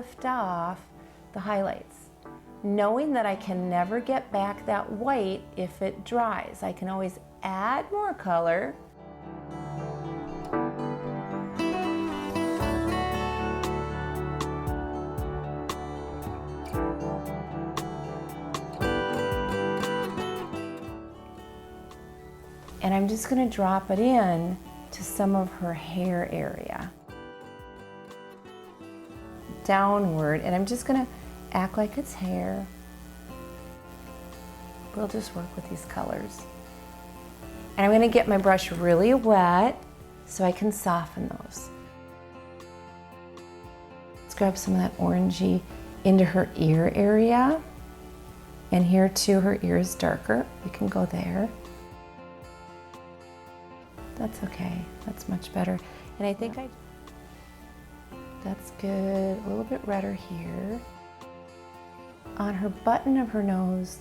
lift off the highlights, knowing that I can never get back that white if it dries. I can always add more color. And I'm just going to drop it in to some of her hair area. Downward, and I'm just going to act like it's hair. We'll just work with these colors. And I'm going to get my brush really wet so I can soften those. Let's grab some of that orangey into her ear area. And here too, her ear is darker. We can go there. That's okay, that's much better. And I think that's good. A little bit redder here. On her button of her nose,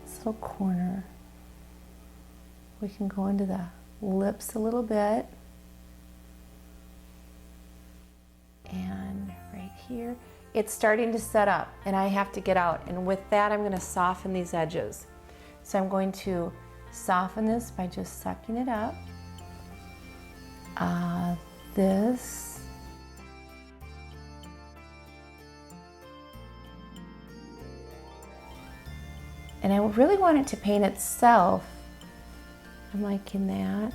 this little corner, we can go into the lips a little bit. And right here, it's starting to set up and I have to get out. And with that, I'm gonna soften these edges. So I'm going to soften this by just sucking it up. This. And I really want it to paint itself. I'm liking that.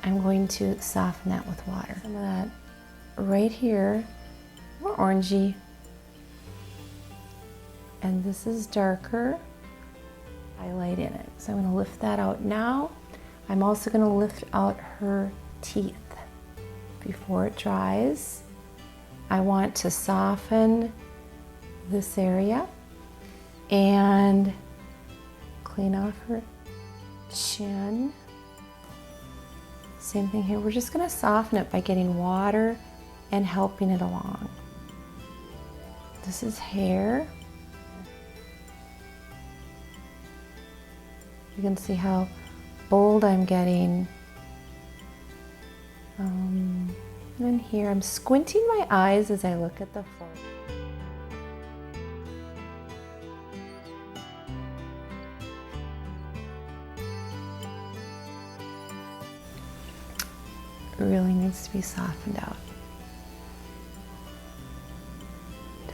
I'm going to soften that with water. Some of that right here, more orangey. And this is darker. Highlight in it. So I'm going to lift that out now. I'm also going to lift out her teeth before it dries. I want to soften this area and clean off her chin. Same thing here. We're just going to soften it by getting water and helping it along. This is hair. You can see how bold I'm getting. And here I'm squinting my eyes as I look at the photo. It really needs to be softened out.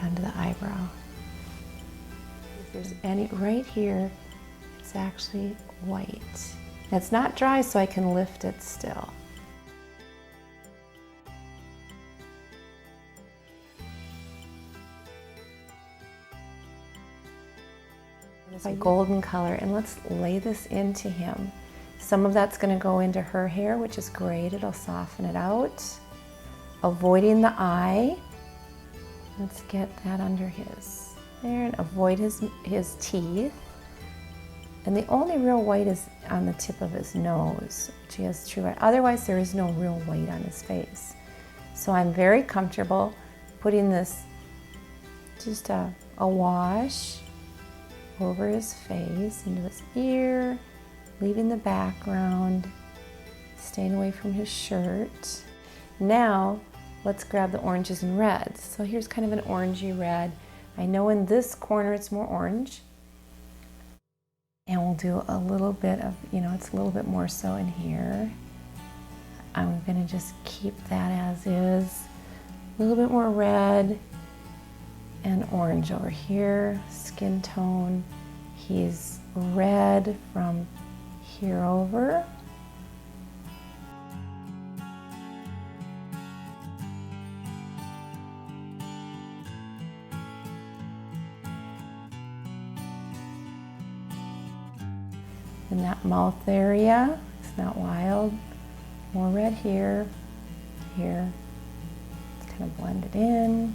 Down to the eyebrow. If there's any, right here, it's actually white. It's not dry, so I can lift it still. This golden color, and let's lay this into him. Some of that's going to go into her hair, which is great. It'll soften it out. Avoiding the eye. Let's get that under his there and avoid his teeth. And the only real white is on the tip of his nose, which he has true white. Otherwise, there is no real white on his face. So I'm very comfortable putting this, just a wash over his face, into his ear, leaving the background, staying away from his shirt. Now, let's grab the oranges and reds. So here's kind of an orangey red. I know in this corner it's more orange. And we'll do a little bit of, it's a little bit more so in here. I'm gonna just keep that as is. A little bit more red and orange over here. Skin tone, he's red from here over. In that mouth area, it's not wild. More red here, here. It's kind of blended in.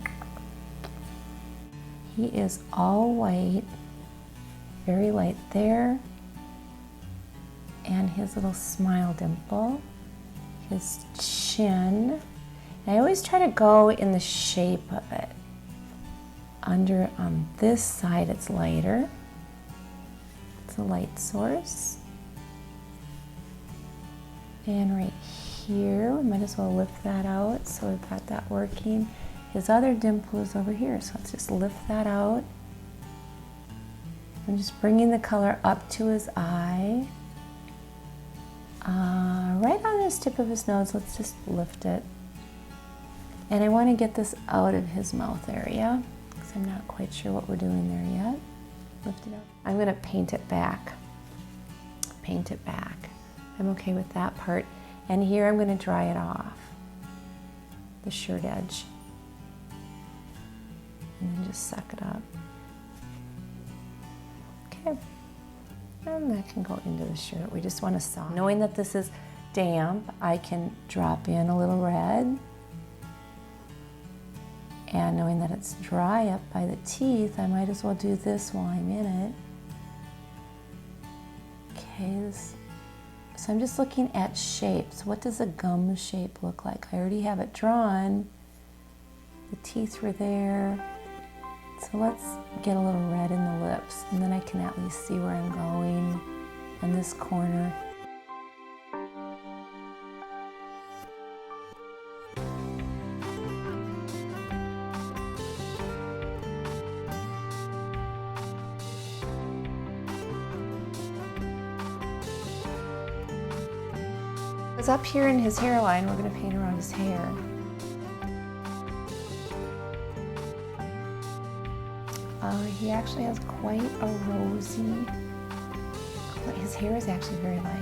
He is all white, very light there. And his little smile dimple, his chin. And I always try to go in the shape of it. Under on this side, it's lighter. It's a light source. And right here, we might as well lift that out so we've got that working. His other dimple is over here, so let's just lift that out. I'm just bringing the color up to his eye. Right on his tip of his nose, let's just lift it. And I want to get this out of his mouth area, because I'm not quite sure what we're doing there yet. Lift it up. I'm going to paint it back. Paint it back. I'm okay with that part. And here I'm going to dry it off, the shirt edge. And then just suck it up. Okay. And that can go into the shirt. We just want to soften. Knowing that this is damp, I can drop in a little red. And knowing that it's dry up by the teeth, I might as well do this while I'm in it. Okay, so I'm just looking at shapes. What does a gum shape look like? I already have it drawn. The teeth were there. So let's get a little red in the lips, and then I can at least see where I'm going in this corner. Because up here in his hairline, we're going to paint around his hair. He actually has quite a rosy, his hair is actually very light.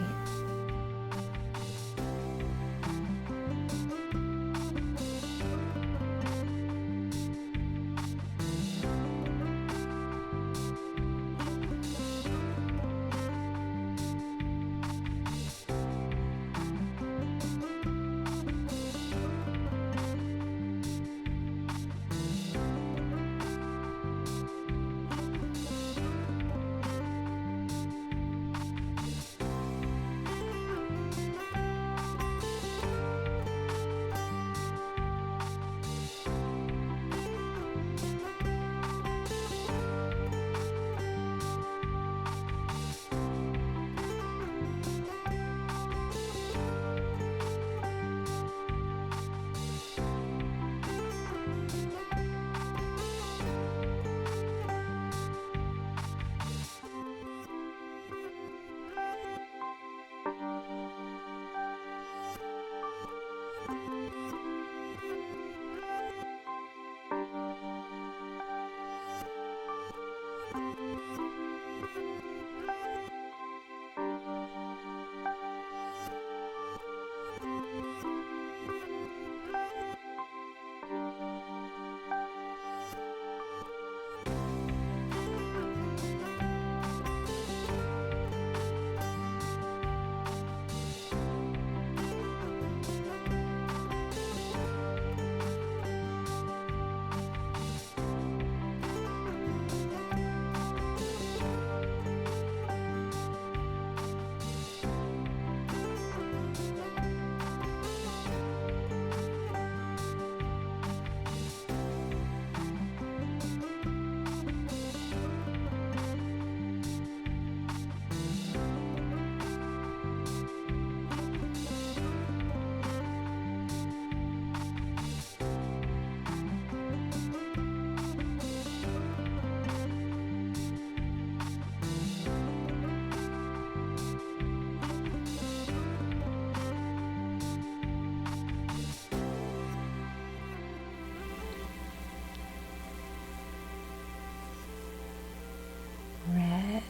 Red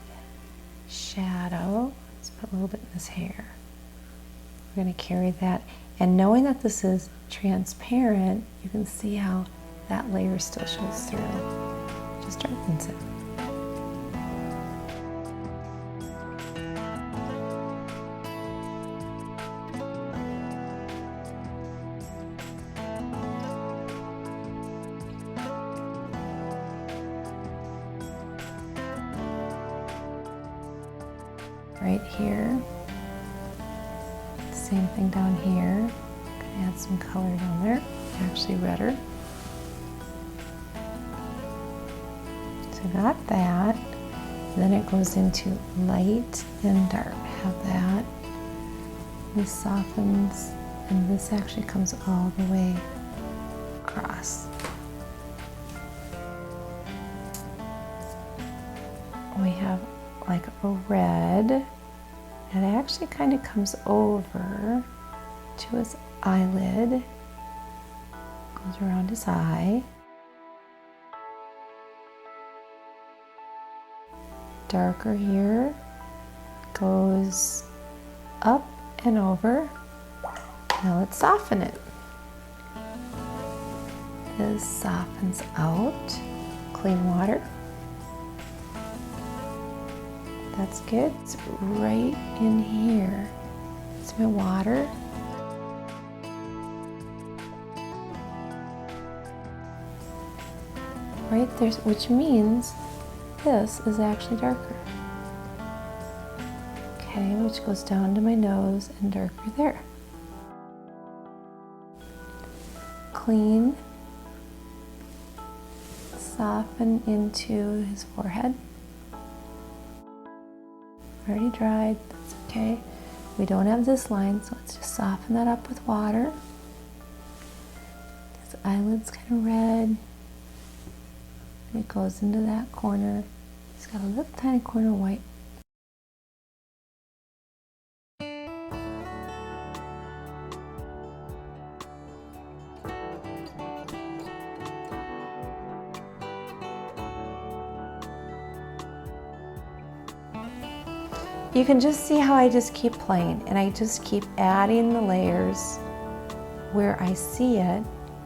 shadow. Let's put a little bit in his hair. We're going to carry that. And knowing that this is transparent, you can see how that layer still shows through. Just darkens it. Right here, same thing down here. Gonna add some color down there, actually redder. So got that. Then it goes into light and dark. Have that. This softens, and this actually comes all the way across. We have like a red, and it actually kind of comes over to his eyelid, goes around his eye. Darker here, goes up and over. Now let's soften it. This softens out. Clean water. That's good. It's right in here. It's my water. Right there, which means this is actually darker. Okay, which goes down to my nose and darker there. Clean. Soften into his forehead. Already dried, that's okay. We don't have this line, so let's just soften that up with water. His eyelid's kind of red. It goes into that corner. He's got a little tiny corner of white. You can just see how I just keep playing, and I just keep adding the layers where I see it.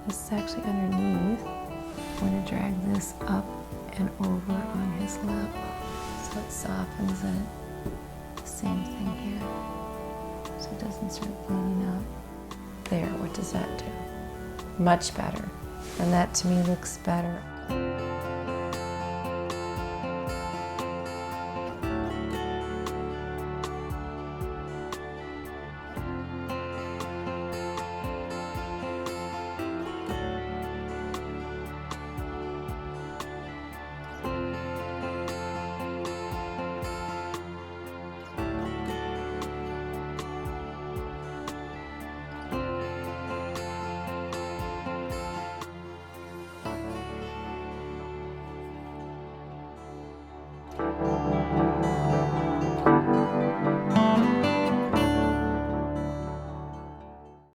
This is actually underneath. I'm going to drag this up and over on his lip so it softens it. Same thing here, so it doesn't start bleeding out. There, what does that do? Much better. And that to me looks better.